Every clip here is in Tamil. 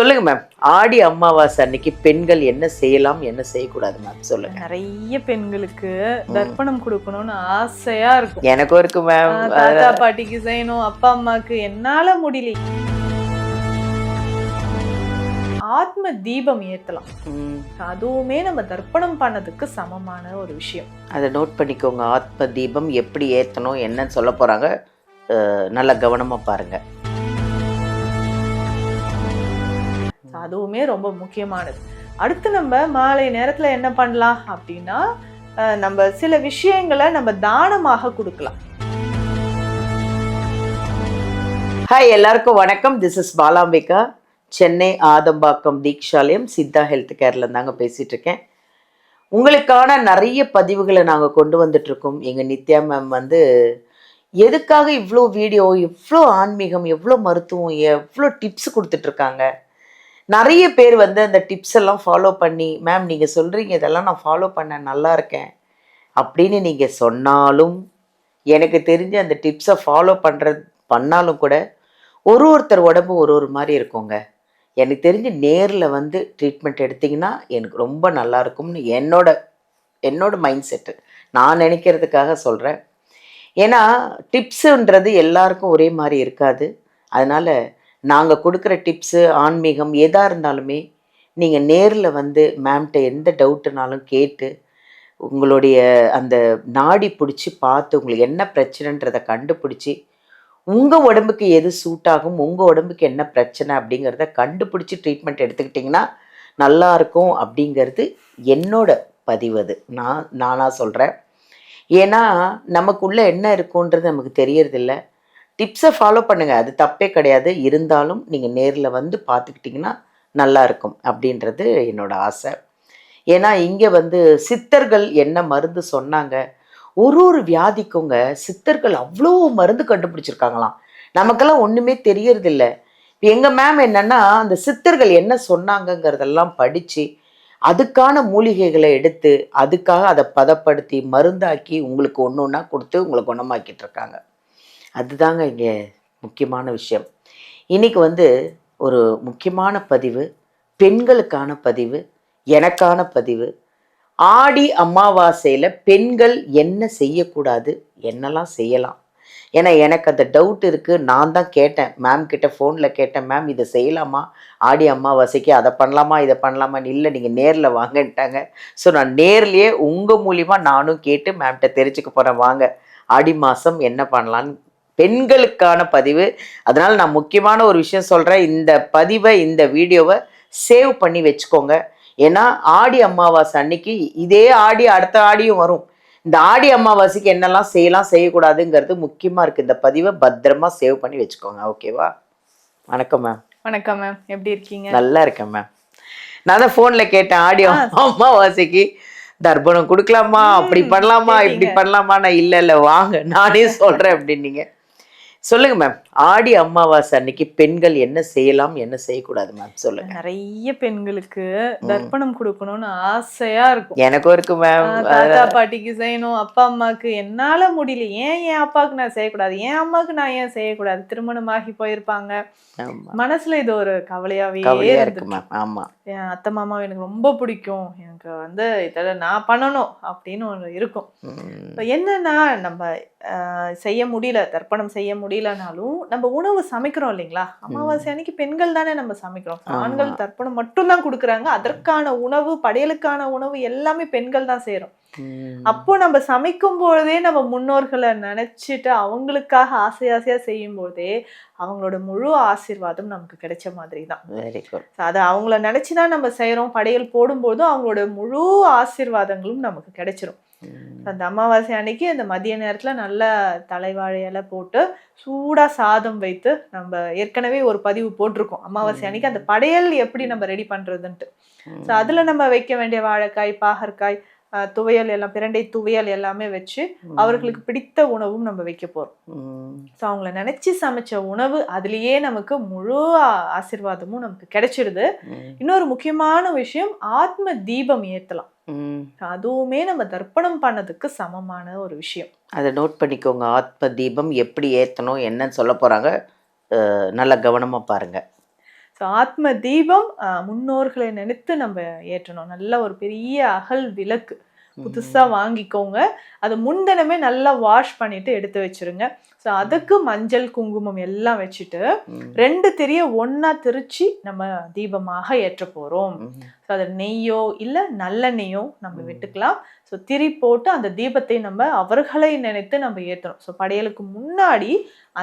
சொல்லுங்க மேம். ஆடி அமாவாசை அன்னைக்கு பெண்கள் என்ன செய்யலாம், என்ன செய்யக்கூடாது மேம்? சொல்லுங்க. நிறைய பெண்களுக்கு தர்ப்பணம் கொடுக்கணும்னு ஆசையா இருக்கும். எனக்கும் இருக்கு மேம். தாத்தா பாட்டிக்கு செய்யணும், அப்பா அம்மாக்கு. என்னால முடியல. ஆத்ம தீபம் ஏத்தலாம். அதுவுமே நம்ம தர்ப்பணம் பண்ணதுக்கு சமமான ஒரு விஷயம். அதை நோட் பண்ணிக்கோங்க. ஆத்ம தீபம் எப்படி ஏத்தணும், என்னன்னு சொல்ல போறாங்க. நல்லா கவனமா பாருங்க. அதுவுமே ரொம்ப முக்கியமானது. அடுத்து நம்ம மாலை நேரத்துல என்ன பண்ணலாம் அப்படின்னா, நம்ம சில விஷயங்களை நம்ம தானமாக கொடுக்கலாம். ஹாய், எல்லாருக்கும் வணக்கம். This is Balambika. Chennai Adambakkam Deekshalayam Siddha health கேர்ல தாங்க பேசிட்டு இருக்கேன். உங்களுக்கான நிறைய பதிவுகளை நாங்கள் கொண்டு வந்துட்டு இருக்கோம். எங்க நித்யா மேம் வந்து எதுக்காக இவ்வளோ வீடியோ, எவ்வளோ ஆன்மீகம், எவ்வளோ மருத்துவம், எவ்வளோ டிப்ஸ் கொடுத்துட்டு இருக்காங்க. நிறைய பேர் வந்து அந்த டிப்ஸ் எல்லாம் ஃபாலோ பண்ணி, மேம் நீங்கள் சொல்கிறீங்க இதெல்லாம் நான் ஃபாலோ பண்ண நல்லா இருக்கேன் அப்படின்னு நீங்கள் சொன்னாலும், எனக்கு தெரிஞ்ச அந்த டிப்ஸை ஃபாலோ பண்ணாலும் கூட ஒருத்தர் உடம்பு ஒரு மாதிரி இருக்குங்க. எனக்கு தெரிஞ்சு நேரில் வந்து ட்ரீட்மெண்ட் எடுத்திங்கன்னா எனக்கு ரொம்ப நல்லா இருக்கும்னு என்னோட மைண்ட் செட்டு. நான் நினைக்கிறதுக்காக சொல்கிறேன். ஏன்னா டிப்ஸுன்றது எல்லாருக்கும் ஒரே மாதிரி இருக்காது. அதனால் நாங்கள் கொடுக்குற டிப்ஸு, ஆன்மீகம் எதாக இருந்தாலுமே நீங்கள் நேரில் வந்து மேம்கிட்ட எந்த டவுட்டுனாலும் கேட்டு உங்களுடைய அந்த நாடி பிடிச்சி பார்த்து உங்களுக்கு என்ன பிரச்சனைன்றதை கண்டுபிடிச்சி உங்கள் உடம்புக்கு எது சூட் ஆகும், உங்கள் உடம்புக்கு என்ன பிரச்சனை அப்படிங்கிறத கண்டுபிடிச்சி ட்ரீட்மெண்ட் எடுத்துக்கிட்டிங்கன்னா நல்லாயிருக்கும் அப்படிங்கிறது என்னோட பதிவு. அது நானாக சொல்கிறேன். ஏன்னா நமக்குள்ளே என்ன இருக்குன்றது நமக்கு தெரியறதில்ல. டிப்ஸை ஃபாலோ பண்ணுங்கள், அது தப்பே கிடையாது. இருந்தாலும் நீங்கள் நேரில் வந்து பார்த்துக்கிட்டிங்கன்னா நல்லா இருக்கும் அப்படின்றது என்னோட ஆசை. ஏன்னா இங்கே வந்து சித்தர்கள் என்ன மருந்து சொன்னாங்க, ஒரு வியாதிக்குங்க சித்தர்கள் அவ்வளோ மருந்து கண்டுபிடிச்சிருக்காங்களாம். நமக்கெல்லாம் ஒன்றுமே தெரியறதில்ல. எங்கள் மேம் என்னென்னா அந்த சித்தர்கள் என்ன சொன்னாங்கங்கிறதெல்லாம் படித்து அதுக்கான மூலிகைகளை எடுத்து அதுக்காக அதை பதப்படுத்தி மருந்தாக்கி உங்களுக்கு ஒன்று ஒன்றா கொடுத்து உங்களை குணமாக்கிட்டு இருக்காங்க. அதுதாங்க இங்கே முக்கியமான விஷயம். இன்றைக்கி வந்து ஒரு முக்கியமான பதிவு, பெண்களுக்கான பதிவு, எனக்கான பதிவு. ஆடி அமாவாசையில் பெண்கள் என்ன செய்யக்கூடாது, என்னெல்லாம் செய்யலாம். ஏன்னா எனக்கு அந்த டவுட் இருக்குது. நான் தான் கேட்டேன் மேம் கிட்ட, ஃபோனில் கேட்டேன், மேம் இதை செய்யலாமா ஆடி அமாவாசைக்கு, அதை பண்ணலாமா இதை பண்ணலாமான்னு. இல்லை நீங்கள் நேரில் வாங்கன்ட்டாங்க. ஸோ நான் நேர்லேயே உங்கள் மூலிமா நானும் கேட்டு மேம்கிட்ட தெரிஞ்சுக்க போகிறேன். வாங்க ஆடி மாதம் என்ன பண்ணலான்னு, பெண்களுக்கான பதிவு. அதனால் நான் முக்கியமான ஒரு விஷயம் சொல்கிறேன். இந்த பதிவை, இந்த வீடியோவை சேவ் பண்ணி வச்சுக்கோங்க. ஏன்னா ஆடி அமாவாசை அன்னைக்கு இதே ஆடி அடுத்த ஆடியும் வரும். இந்த ஆடி அமாவாசைக்கு என்னெல்லாம் செய்யலாம் செய்யக்கூடாதுங்கிறது முக்கியமாக இருக்குது. இந்த பதிவை பத்திரமா சேவ் பண்ணி வச்சுக்கோங்க. ஓகேவா? வணக்கம் மேம். வணக்கம் மேம், எப்படி இருக்கீங்க? நல்லா இருக்கேன் மேம். நான் தான் ஃபோனில் கேட்டேன், ஆடி அமாவாசைக்கு தர்ப்பணம் கொடுக்கலாமா, அப்படி பண்ணலாமா, இப்படி பண்ணலாமா. நான் இல்லை வாங்க நானே சொல்கிறேன் அப்படின்னீங்க. சொல்லுங்க மேம். ஆடி அமாவாசை அன்னைக்கு பெண்கள் என்ன செய்யலாம், என்ன செய்யக்கூடாது மேம்? சொல்லுங்க. நிறைய பெண்களுக்கு தர்ப்பணம் கொடுக்கணும்னு ஆசையா இருக்கும். எனக்கும் இருக்கு மேம். தாத்தா பாட்டிக்கு செய்யணும், அப்பா அம்மாக்கு. என்னால முடியல, என் அப்பாவுக்கு நான் செய்யக்கூடாது, என் அம்மாவுக்கு நான் ஏன் செய்யக்கூடாது. திருமணமாகி போயிருப்பாங்க, மனசுல இது ஒரு கவலையாவே இருக்கு மேம். ஆமா, என் அத்தை மாமாவை எனக்கு ரொம்ப பிடிக்கும், எனக்கு வந்து இதெல்லாம் நான் பண்ணணும் அப்படின்னு ஒன்று இருக்கும். என்னன்னா நம்ம செய்ய முடியல, தர்ப்பணம் செய்ய முடியலனாலும் நம்ம உணவு சமைக்கிறோம் இல்லைங்களா. அமாவாசை அன்னைக்கு பெண்கள் தானே நம்ம சமைக்கிறோம். ஆண்கள் தர்ப்பணம் மட்டும் தான் கொடுக்குறாங்க. அதற்கான உணவு, படையலுக்கான உணவு எல்லாமே பெண்கள் தான் செய்யறோம். அப்போ நம்ம சமைக்கும் பொழுதே நம்ம முன்னோர்களை நினைச்சிட்டு அவங்களுக்காக ஆசையா செய்யும் போதே அவங்களோட முழு ஆசீர்வாதம் நமக்கு கிடைச்ச மாதிரி தான். அதை அவங்கள நினைச்சுதான் நம்ம செய்யறோம். படையல் போடும்போதும் அவங்களோட முழு ஆசீர்வாதங்களும் நமக்கு கிடைச்சிரும். அந்த அமாவாசை அன்னைக்கு அந்த மதிய நேரத்துல நல்ல தலைவாழை இலை போட்டு சூடா சாதம் வைத்து, நம்ம ஏற்கனவே ஒரு பதிவு போட்டிருக்கோம் அமாவாசை அன்னைக்கு அந்த படையல் எப்படி நம்ம ரெடி பண்றதுன்ட்டு. ஸோ அதுல நம்ம வைக்க வேண்டிய வாழைக்காய், பாகற்காய், துவையல் எல்லாம், பிரண்டை துவையல் எல்லாமே வச்சு அவர்களுக்கு பிடித்த உணவும் நம்ம வைக்க போறோம். ஸோ அவங்கள நினைச்சு சமைச்ச உணவு, அதுலயே நமக்கு முழு ஆசீர்வாதமும் நமக்கு கிடைச்சிடுது. இன்னொரு முக்கியமான விஷயம், ஆத்ம தீபம் ஏத்தலாம். அதுவுமே நம்ம தர்ப்பணம் பண்ணதுக்கு சமமான ஒரு விஷயம். அதை நோட் பண்ணிக்கோங்க. ஆத்ம தீபம் எப்படி ஏற்றணும், என்னன்னு சொல்ல போறாங்க. நல்லா கவனமா பாருங்க. ஸோ ஆத்ம தீபம் முன்னோர்களை நினைத்து நம்ம ஏற்றணும். நல்ல ஒரு பெரிய அகல் விளக்கு புதுசா வாங்கிக்கோங்க. அது முன்தினமே நல்லா வாஷ் பண்ணிட்டு எடுத்து வச்சிருங்க. ஸோ அதுக்கு மஞ்சள் குங்குமம் எல்லாம் வச்சுட்டு 2 திரிய ஒன்னா திரிச்சு நம்ம தீபமாக ஏற்ற போறோம். ஸோ அது நெய்யோ இல்ல நல்லெண்ணெய்யோ நம்ம விட்டுக்கலாம். ஸோ திரி போட்டு அந்த தீபத்தை நம்ம அவர்களை நினைத்து நம்ம ஏற்றணும். ஸோ படையலுக்கு முன்னாடி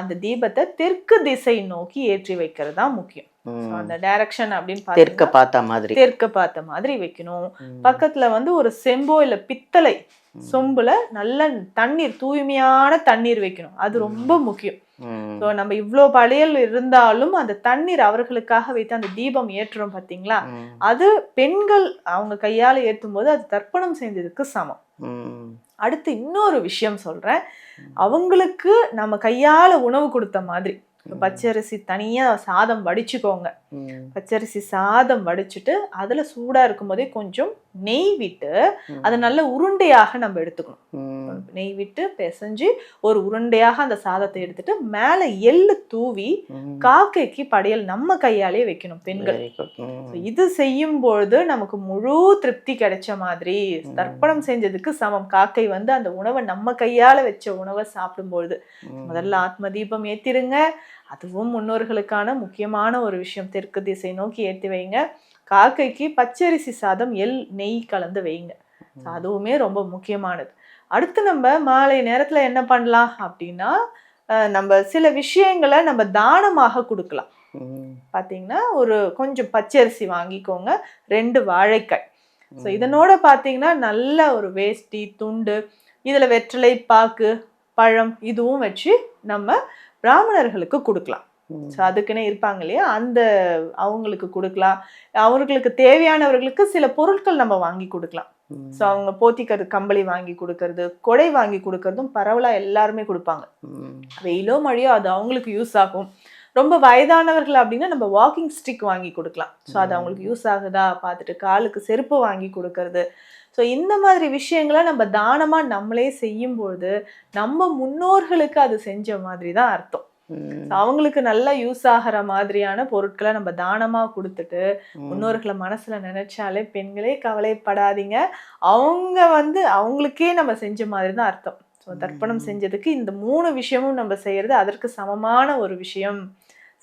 அந்த தீபத்தை தெற்கு திசை நோக்கி ஏற்றி வைக்கிறது தான் முக்கியம். அந்த டைரக்ஷன் அப்படின்னு தெற்க பார்த்த மாதிரி வைக்கணும். பக்கத்துல வந்து ஒரு செம்போ இல்ல பித்தளை சொம்புல நல்ல தண்ணீர், தூய்மையான தண்ணீர் வைக்கணும். அது ரொம்ப முக்கியம். ஸோ நம்ம இவ்வளோ படையல் இருந்தாலும் அந்த தண்ணீர் அவர்களுக்காக வைத்து அந்த தீபம் ஏற்றுறோம் பார்த்தீங்களா, அது பெண்கள் அவங்க கையால ஏற்றும் போது அது தர்ப்பணம் செஞ்சதுக்கு சமம். அடுத்து இன்னொரு விஷயம் சொல்றேன். அவங்களுக்கு நம்ம கையால உணவு கொடுத்த மாதிரி பச்சரிசி தனியா சாதம் வடிச்சுக்கோங்க. பச்சரிசி சாதம் வடிச்சுட்டு அதுல சூடா இருக்கும் போதே கொஞ்சம் நெய் விட்டு அதை நல்ல உருண்டையாக நம்ம எடுத்துக்கணும். நெய் விட்டு பிசைஞ்சு ஒரு உருண்டையாக அந்த சாதத்தை எடுத்துட்டு மேல எள்ளு தூவி காக்கைக்கு படையல் நம்ம கையாலே வைக்கணும் பெண்கள். இது செய்யும் பொழுது நமக்கு முழு திருப்தி கிடைச்ச மாதிரி, தர்ப்பணம் செஞ்சதுக்கு சமம். காக்கை வந்து அந்த உணவை நம்ம கையால வச்ச உணவை சாப்பிடும் பொழுது முதல்ல ஆத்ம தீபம் ஏத்திருங்க. அதுவும் முன்னோர்களுக்கான முக்கியமான ஒரு விஷயம். தெற்கு திசை நோக்கி ஏற்றி வைங்க. காக்கைக்கு பச்சரிசி சாதம் நெய் கலந்து வைங்க. அதுவுமே ரொம்ப முக்கியமானது. அடுத்து நம்ம மாலை நேரத்துல என்ன பண்ணலாம் அப்படின்னா, நம்ம சில விஷயங்களை நம்ம தானமாக கொடுக்கலாம். பாத்தீங்கன்னா ஒரு கொஞ்சம் பச்சரிசி வாங்கிக்கோங்க, 2 வாழைக்காய். ஸோ இதனோட பாத்தீங்கன்னா நல்ல ஒரு வேஷ்டி துண்டு, இதுல வெற்றிலை பாக்கு பழம் இதுவும் வச்சு நம்ம பிராமணர்களுக்கு கொடுக்கலாம். ஸோ அதுக்குன்னே இருப்பாங்க இல்லையா, அந்த அவங்களுக்கு கொடுக்கலாம். அவர்களுக்கு தேவையானவர்களுக்கு சில பொருட்கள் நம்ம வாங்கி கொடுக்கலாம். ஸோ அவங்க போத்திக்கிறது கம்பளி வாங்கி கொடுக்கறது, கொடை வாங்கி கொடுக்கறதும் பரவலா எல்லாருமே கொடுப்பாங்க. வெயிலோ மழையோ அது அவங்களுக்கு யூஸ் ஆகும். ரொம்ப வயதானவர்கள் அப்படின்னா நம்ம வாக்கிங் ஸ்டிக் வாங்கி கொடுக்கலாம். ஸோ அது அவங்களுக்கு யூஸ் ஆகுதா பார்த்துட்டு காலுக்கு செருப்பு வாங்கி கொடுக்கறது. ஸோ இந்த மாதிரி விஷயங்களை நம்ம தானமா நம்மளே செய்யும்பொழுது நம்ம முன்னோர்களுக்கு அது செஞ்ச மாதிரி தான் அர்த்தம். அவங்களுக்கு நல்லா யூஸ் ஆகிற மாதிரியான பொருட்களை நம்ம தானமா கொடுத்துட்டு முன்னோர்களை மனசுல நினைச்சாலே பெண்களே கவலைப்படாதீங்க, அவங்க வந்து அவங்களுக்கே நம்ம செஞ்ச மாதிரி தான் அர்த்தம். ஸோ தர்ப்பணம் செஞ்சதுக்கு இந்த 3 விஷயமும் நம்ம செய்யறது அதற்கு சமமான ஒரு விஷயம்.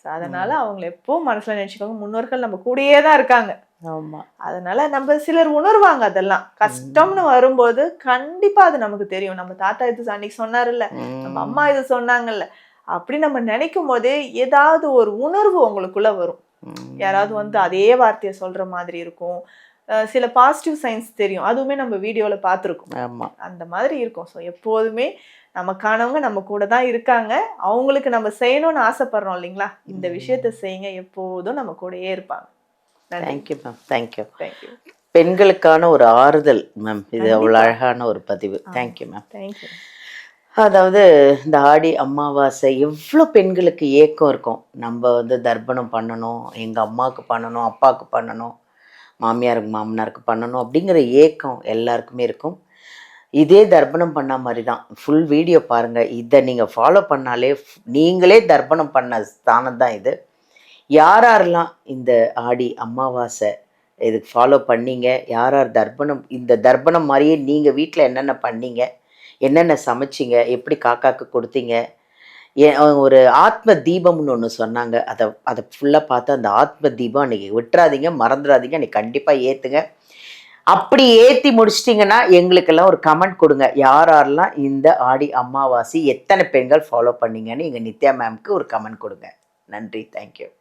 ஸோ அதனால அவங்களை எப்பவும் மனசுல நினைச்சுக்கோங்க, முன்னோர்கள் நம்ம கூடயே தான் இருக்காங்க. ஆமா, அதனால நம்ம சிலர் உணர்வாங்க. அதெல்லாம் கஷ்டம்னு வரும்போது கண்டிப்பா அது நமக்கு தெரியும். நம்ம தாத்தா இது அன்னைக்கு சொன்னாருல்ல, நம்ம அம்மா இது சொன்னாங்கல்ல, அப்படி நம்ம நினைக்கும் போதே ஏதாவது ஒரு உணர்வு உங்களுக்குள்ள வரும். யாராவது வந்து அதே வார்த்தையை சொல்ற மாதிரி இருக்கும். சில பாசிட்டிவ் சைன்ஸ் தெரியும். அதுவுமே நம்ம வீடியோல பார்த்துருக்கோம். அந்த மாதிரி இருக்கும். ஸோ எப்போதுமே நமக்கானவங்க நம்ம கூட தான் இருக்காங்க. அவங்களுக்கு நம்ம செய்யணும்னு ஆசைப்படுறோம் இல்லைங்களா, இந்த விஷயத்த செய்யுங்க, எப்போதும் நம்ம கூடயே இருப்பாங்க. Thank you ma'am. தேங்க்யூ. பெண்களுக்கான ஒரு ஆறுதல் மேம், இது அவ்வளோ அழகான ஒரு பதிவு. Thank you ma'am. தேங்க்யூ. அதாவது இந்த ஆடி அமாவாசை எவ்வளோ பெண்களுக்கு ஏக்கம் இருக்கும். நம்ம வந்து தர்ப்பணம் பண்ணணும், எங்கள் அம்மாவுக்கு பண்ணணும், அப்பாவுக்கு பண்ணணும், மாமியாருக்கு மாமனாருக்கு பண்ணணும் அப்படிங்கிற ஏக்கம் எல்லாருக்குமே இருக்கும். இதே தர்ப்பணம் பண்ண மாதிரி தான். ஃபுல் வீடியோ பாருங்கள். இதை நீங்கள் ஃபாலோ பண்ணாலே நீங்களே தர்ப்பணம் பண்ண ஸ்தானம் தான் இது. யாரெல்லாம் இந்த ஆடி அமாவாசை இதுக்கு ஃபாலோ பண்ணீங்க, யார் தர்ப்பணம் இந்த தர்ப்பணம் மாதிரியே நீங்கள் வீட்டில் என்னென்ன பண்ணீங்க, என்னென்ன சமைச்சிங்க, எப்படி காக்காக்கு கொடுத்தீங்க, ஒரு ஆத்ம தீபம்னு ஒன்று சொன்னாங்க. அதை ஃபுல்லாக பார்த்து அந்த ஆத்ம தீபம் அன்றைக்கி விட்டுறாதீங்க, மறந்துடாதீங்க, அன்றைக்கி கண்டிப்பாக ஏற்றுங்க. அப்படி ஏற்றி முடிச்சிட்டிங்கன்னா எங்களுக்கெல்லாம் ஒரு கமெண்ட் கொடுங்க. யாரெல்லாம் இந்த ஆடி அமாவாசை எத்தனை பெண்கள் ஃபாலோ பண்ணீங்கன்னு எங்கள் நித்யா மேம்க்கு ஒரு கமெண்ட் கொடுங்க. நன்றி. தேங்க்யூ.